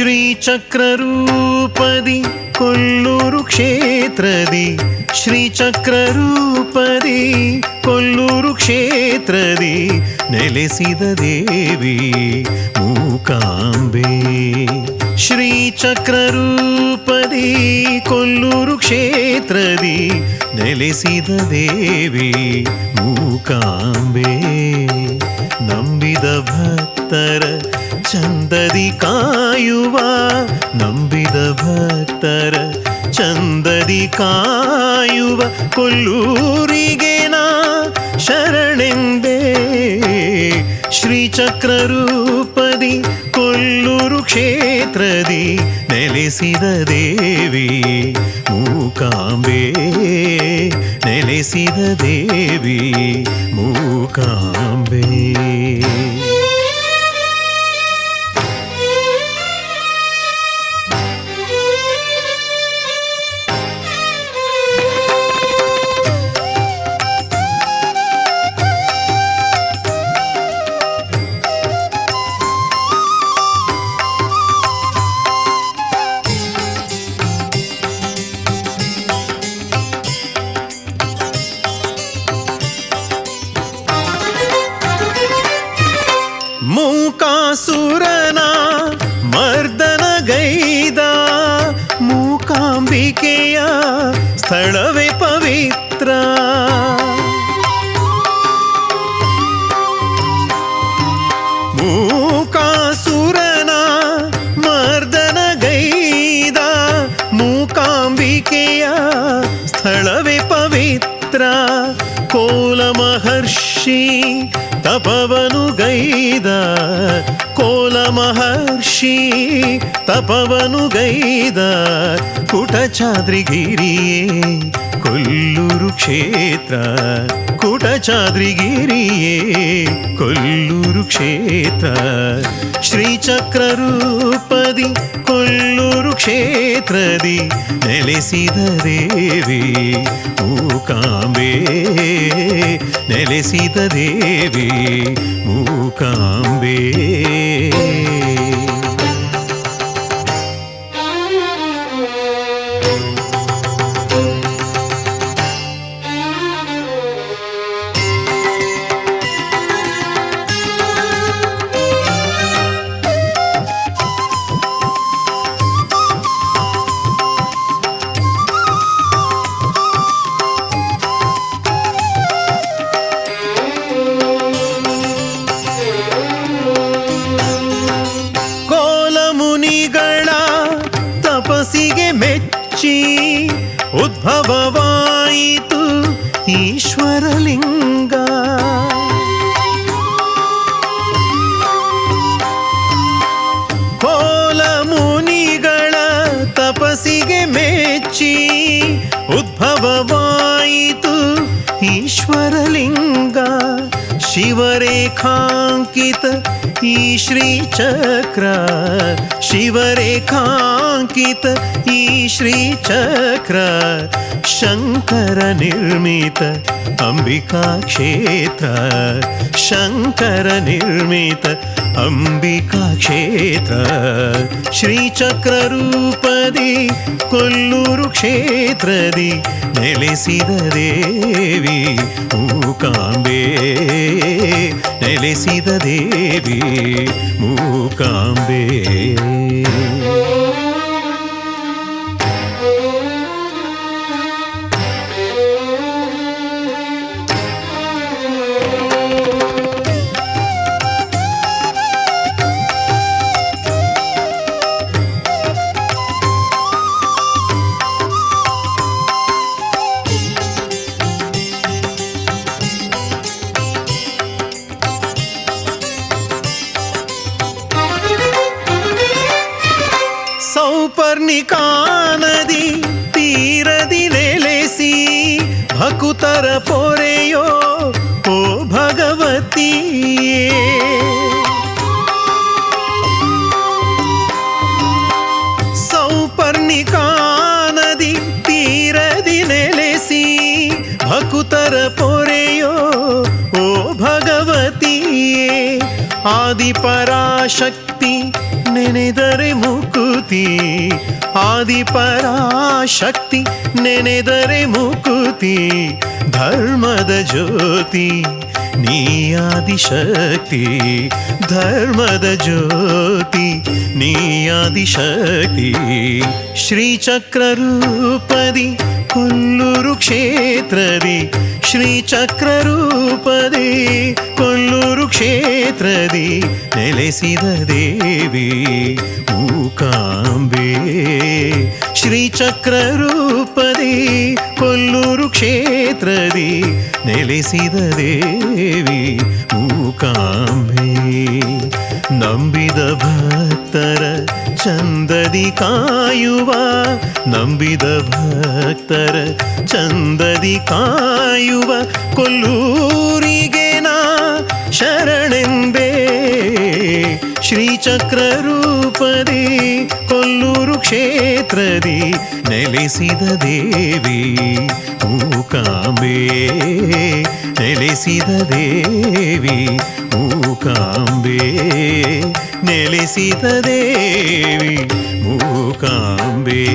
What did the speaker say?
ಶ್ರೀಚಕ್ರರೂಪದಿ ಕೊಲ್ಲೂರು ಕ್ಷೇತ್ರದಿ ಶ್ರೀಚಕ್ರರೂಪದಿ ಕೊಲ್ಲೂರು ಕ್ಷೇತ್ರದಿ ನೆಲೆಸಿದ ದೇವಿ ಮೂಕಾಂಬೆ. ಶ್ರೀಚಕ್ರರೂಪದಿ ಕೊಲ್ಲೂರು ಕ್ಷೇತ್ರದಿ ನೆಲೆಸಿದ ದೇವಿ ಮೂಕಾಂಬೆ. ನಂಬಿದ ಭಕ್ತರ ಚಂದದಿ ಕಾಯುವ ನಂಬಿದ ಭಕ್ತರ ಚಂದದಿ ಕಾಯುವ ಕೊಲ್ಲೂರಿಗೆ ನಾ ಶರಣೆಂದೇ. ಶ್ರೀಚಕ್ರರೂಪದಿ ಕೊಲ್ಲೂರು ಕ್ಷೇತ್ರದಿ ನೆಲೆಸಿದ ದೇವಿ ಮೂಕಾಂಬೆ. ನೆಲೆಸಿದ ದೇವಿ ಮೂಕಾಂಬೆ. ಮೂಕಾಸುರನ ಮರ್ದನಗೈದ ಮೂಕಾಂಬಿಕೆಯ ಸ್ಥಳವೇ ಪವಿತ್ರ. ಮೂಕಾಸುರನ ಮರ್ದನಗೈದ ಮೂಕಾಂಬಿಕೆಯ ಸ್ಥಳವೇ ಪವಿತ್ರ. ಕೋಲ ಮಹರ್ಷಿ ತಪವನು ಗೈದ ಕೋಲ ಮಹರ್ಷಿ ತಪವನು ಗೈದ ಕುಟಚಾದ್ರಿಗಿರಿಯೇ ಕೊಲ್ಲೂರು ಕ್ಷೇತ್ರ. ಕುಟಚಾದ್ರಿಗಿರಿಯೇ ಕೊಲ್ಲೂರು ಕ್ಷೇತ್ರ. ಶ್ರೀಚಕ್ರರೂಪದಿ ಕೊಲ್ಲೂರು ಕ್ಷೇತ್ರದಿ ನೆಲೆಸಿದ ದೇವಿ ಮೂಕಾಂಬೆ. ನೆಲೆಸಿದ ದೇವಿ ಮೂಕಾಂಬೆ. ತಪಸ್ಸಿಗೆ ಮೆಚ್ಚಿ ಉದ್ಭವವಾಯಿತು ಈಶ್ವರಲಿಂಗ. ಕೋಲ ಮುನಿಗಳ ತಪಸ್ಸಿಗೆ ಮೆಚ್ಚಿ ಉದ್ಭವವಾಯಿತು ಈಶ್ವರಲಿಂಗ. ಶಿವರೇಖಾಂಕಿತ ಈ ಶ್ರೀಚಕ್ರ ಶಿವರೇಖಾಂಕಿತ ಈ ಶ್ರೀಚಕ್ರ ಶಂಕರ ನಿರ್ಮಿತ ಅಂಬಿಕಾ ಕ್ಷೇತ್ರ. ಶಂಕರ ನಿರ್ಮಿತ ಅಂಬಿಕಾ ಕ್ಷೇತ್ರ. ಶ್ರೀಚಕ್ರರೂಪದಿ ಕೊಲ್ಲೂರು ಕ್ಷೇತ್ರದಿ ನೆಲೆಸಿದ ದೇವಿ ಮೂಕಾಂಬೆ. ನೆಲೆಸಿದ ದೇವಿ ಮೂಕಾಂಬೆ. ಸೌಪರ್ಣಿಕಾ ನದಿ ತೀರದಿ ನೆಲೆಸಿ ಭಕುತರ ಪೊರೆಯೋ ಓ ಭಗವತಿಯೇ. ಸೌಪರ್ಣಿಕಾ ನದಿ ತೀರದಿ ನೆಲೆಸಿ ಭಕುತರ ಪೊರೆಯೋ ಓ ಭಗವತಿಯೇ. ಆದಿಪರಾಶಕ್ತಿ ನೆನೆದರೆ ಮುಕುತಿ, ಆದಿಪರಾಶಕ್ತಿ ನೆನೆದರೆ ಮುಕುತಿ, ಧರ್ಮದ ಜ್ಯೋತಿ ನೀ ಆದಿಶಕ್ತಿ, ಧರ್ಮದ ಜ್ಯೋತಿ ನೀ ಆದಿಶಕ್ತಿ. ಶ್ರೀಚಕ್ರ ರೂಪದಿ ಕೊಲ್ಲೂರು ಕ್ಷೇತ್ರದಿ, ಶ್ರೀಚಕ್ರ ರೂಪದಿ ಕೊಲ್ಲೂರು ಕ್ಷೇತ್ರದಿ ನೆಲೆಸಿದ ದೇವಿ ಮೂಕಾಂಬೆ. ಶ್ರೀಚಕ್ರ ರೂಪದಿ ಕೊಲ್ಲೂರು ಕ್ಷೇತ್ರದಿ ನೆಲೆಸಿದ ದೇವಿ ಮೂಕಾಂಬೆ. ನಂಬಿದ ಭಕ್ತರ ಚಂದದಿ ಕಾಯುವ, ನಂಬಿದ ಭಕ್ತರ ಚಂದದಿ ಕಾಯುವ ಕೊಲ್ಲೂರಿಗೆ ನಾ ಶರಣೆಂಬೆ. ಶ್ರೀಚಕ್ರ ರೂಪದಿ ಕೊಲ್ಲೂರು ಕ್ಷೇತ್ರದಿ ನೆಲೆಸಿದ ದೇವಿ ಮೂಕಾಂಬೆ, ನೆಲೆಸಿದ ದೇವಿ ಮೂಕಾಂಬೆ, ನೆಲೆಸಿದ ದೇವಿ ಮೂಕಾಂಬೆ.